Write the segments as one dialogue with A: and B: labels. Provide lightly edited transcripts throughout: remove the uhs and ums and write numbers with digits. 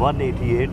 A: 188,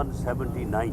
A: 179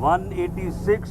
A: 186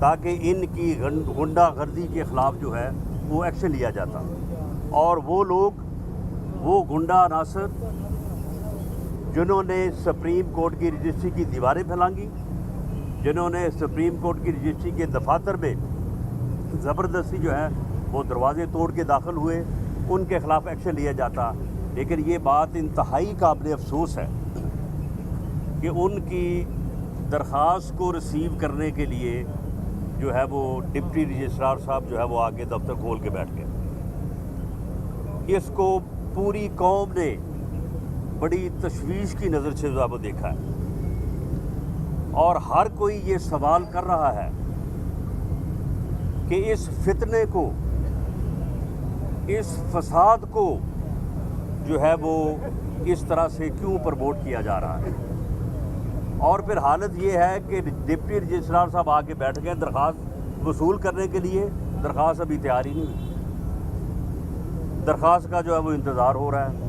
A: تاکہ ان کی غنڈہ گردی کے خلاف جو ہے وہ ایکشن لیا جاتا، اور وہ لوگ، وہ غنڈہ عناصر جنہوں نے سپریم کورٹ کی رجسٹری کی دیواریں پھیلانگی، جنہوں نے سپریم کورٹ کی رجسٹری کے دفاتر میں زبردستی جو ہے وہ دروازے توڑ کے داخل ہوئے، ان کے خلاف ایکشن لیا جاتا۔ لیکن یہ بات انتہائی قابل افسوس ہے کہ ان کی درخواست کو ریسیو کرنے کے لیے جو ہے وہ ڈپٹی رجسٹرار صاحب جو ہے وہ آگے دفتر کھول کے بیٹھ گئے۔ اس کو پوری قوم نے بڑی تشویش کی نظر سے جو ہے وہ دیکھا ہے، اور ہر کوئی یہ سوال کر رہا ہے کہ اس فتنے کو، اس فساد کو جو ہے وہ اس طرح سے کیوں پروموٹ کیا جا رہا ہے۔ اور پھر حالت یہ ہے کہ ڈپٹی رجسٹرار صاحب آ کے بیٹھ گئے درخواست وصول کرنے کے لیے، درخواست ابھی تیار ہی نہیں، درخواست کا جو ہے وہ انتظار ہو رہا ہے،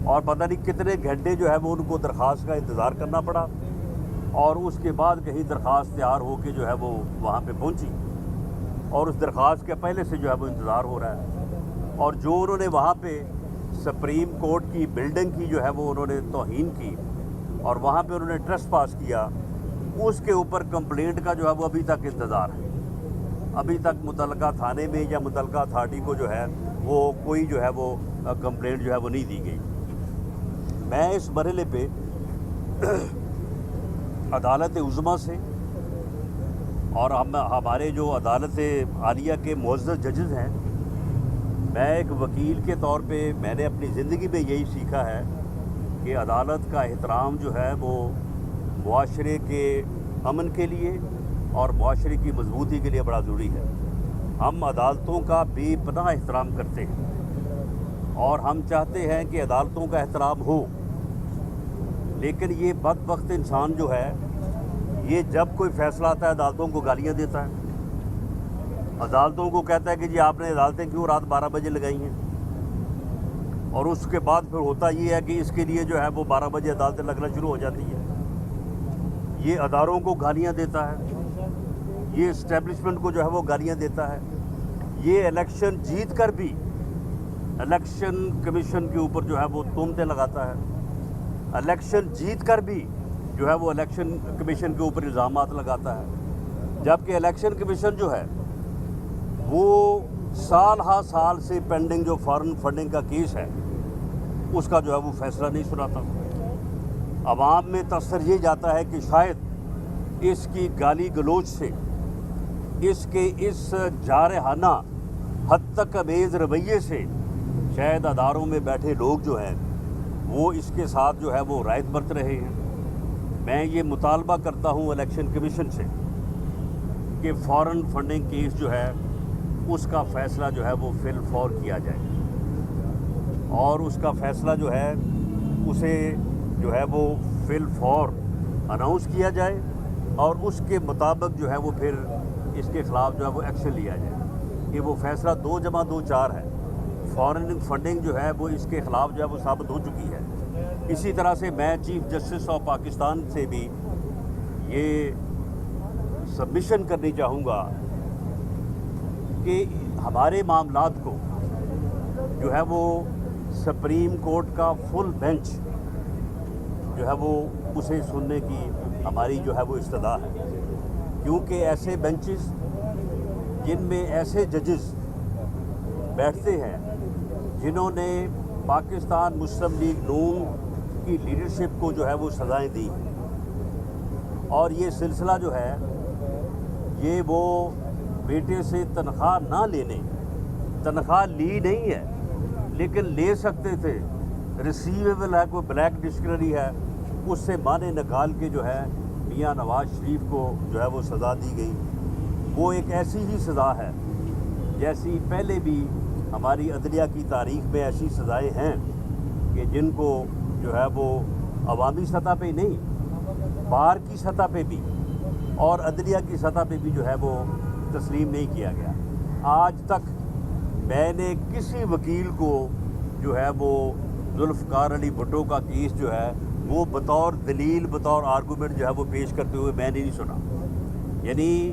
A: اور پتہ نہیں کتنے گھنٹے جو ہے وہ ان کو درخواست کا انتظار کرنا پڑا، اور اس کے بعد کہیں درخواست تیار ہو کے جو ہے وہ وہاں پہ پہنچی، اور اس درخواست کے پہلے سے جو ہے وہ انتظار ہو رہا ہے۔ اور جو انہوں نے وہاں پہ سپریم کورٹ کی بلڈنگ کی جو ہے وہ انہوں نے توہین کی، اور وہاں پہ انہوں نے ٹرسٹ پاس کیا، اس کے اوپر کمپلینٹ کا جو ہے وہ ابھی تک انتظار ہے۔ ابھی تک متعلقہ تھانے میں یا متعلقہ اتھارٹی کو جو ہے وہ کوئی جو ہے وہ کمپلینٹ جو ہے وہ نہیں دی گئی۔ میں اس مرحلے پہ عدالت عظمیٰ سے اور ہمارے جو عدالت عالیہ کے معزز ججز ہیں، میں ایک وکیل کے طور پہ میں نے اپنی زندگی میں یہی سیکھا ہے کہ عدالت کا احترام جو ہے وہ معاشرے کے امن کے لیے اور معاشرے کی مضبوطی کے لیے بڑا ضروری ہے۔ ہم عدالتوں کا بے پناہ احترام کرتے ہیں، اور ہم چاہتے ہیں کہ عدالتوں کا احترام ہو، لیکن یہ بدبخت انسان جو ہے یہ جب کوئی فیصلہ آتا ہے عدالتوں کو گالیاں دیتا ہے، عدالتوں کو کہتا ہے کہ جی آپ نے عدالتیں کیوں رات 12 بجے لگائی ہیں، اور اس کے بعد پھر ہوتا یہ ہے کہ اس کے لیے جو ہے وہ 12 بجے عدالتیں لگنا شروع ہو جاتی ہیں۔ یہ اداروں کو گالیاں دیتا ہے، یہ اسٹیبلشمنٹ کو جو ہے وہ گالیاں دیتا ہے، یہ الیکشن جیت کر بھی الیکشن کمیشن کے اوپر جو ہے وہ تہمتیں لگاتا ہے، الیکشن جیت کر بھی جو ہے وہ الیکشن کمیشن کے اوپر الزامات لگاتا ہے، جبکہ الیکشن کمیشن جو ہے وہ سال ہا سال سے پینڈنگ جو فارن فنڈنگ کا کیس ہے اس کا جو ہے وہ فیصلہ نہیں سناتا۔ عوام میں تاثر یہ جاتا ہے کہ شاید اس کی گالی گلوچ سے، اس کے اس جارحانہ حد تک امیز رویے سے شاید اداروں میں بیٹھے لوگ جو ہیں وہ اس کے ساتھ جو ہے وہ رعایت برت رہے ہیں۔ میں یہ مطالبہ کرتا ہوں الیکشن کمیشن سے کہ فارن فنڈنگ کیس جو ہے اس کا فیصلہ جو ہے وہ فی الفور کیا جائے، اور اس کا فیصلہ جو ہے اسے جو ہے وہ فی الفور اناؤنس کیا جائے، اور اس کے مطابق جو ہے وہ پھر اس کے خلاف جو ہے وہ ایکشن لیا جائے۔ یہ وہ فیصلہ 2+2=4 ہے، فارن فنڈنگ جو ہے وہ اس کے خلاف جو ہے وہ ثابت ہو چکی ہے۔ اسی طرح سے میں چیف جسٹس آف پاکستان سے بھی یہ سبمیشن کرنی چاہوں گا کہ ہمارے معاملات کو جو ہے وہ سپریم کورٹ کا فل بینچ جو ہے وہ اسے سننے کی ہماری جو ہے وہ استدعا ہے، کیونکہ ایسے بینچز جن میں ایسے ججز بیٹھتے ہیں جنہوں نے پاکستان مسلم لیگ نون کی لیڈرشپ کو جو ہے وہ سزائیں دی، اور یہ سلسلہ جو ہے یہ وہ بیٹے سے تنخواہ نہ لینے، تنخواہ لی نہیں ہے لیکن لے سکتے تھے، ریسیویبل ہے، کوئی بلیک ڈکشنری ہے، اس سے معنی نکال کے جو ہے میاں نواز شریف کو جو ہے وہ سزا دی گئی۔ وہ ایک ایسی ہی سزا ہے جیسی پہلے بھی ہماری عدلیہ کی تاریخ میں ایسی سزائیں ہیں کہ جن کو جو ہے وہ عوامی سطح پہ نہیں، بار کی سطح پہ بھی اور عدلیہ کی سطح پہ بھی جو ہے وہ تسلیم نہیں کیا گیا۔ آج تک میں نے کسی وکیل کو جو ہے وہ ذوالفقار علی بھٹو کا کیس جو ہے وہ بطور دلیل، بطور آرگومنٹ جو ہے وہ پیش کرتے ہوئے میں نے نہیں سنا۔ یعنی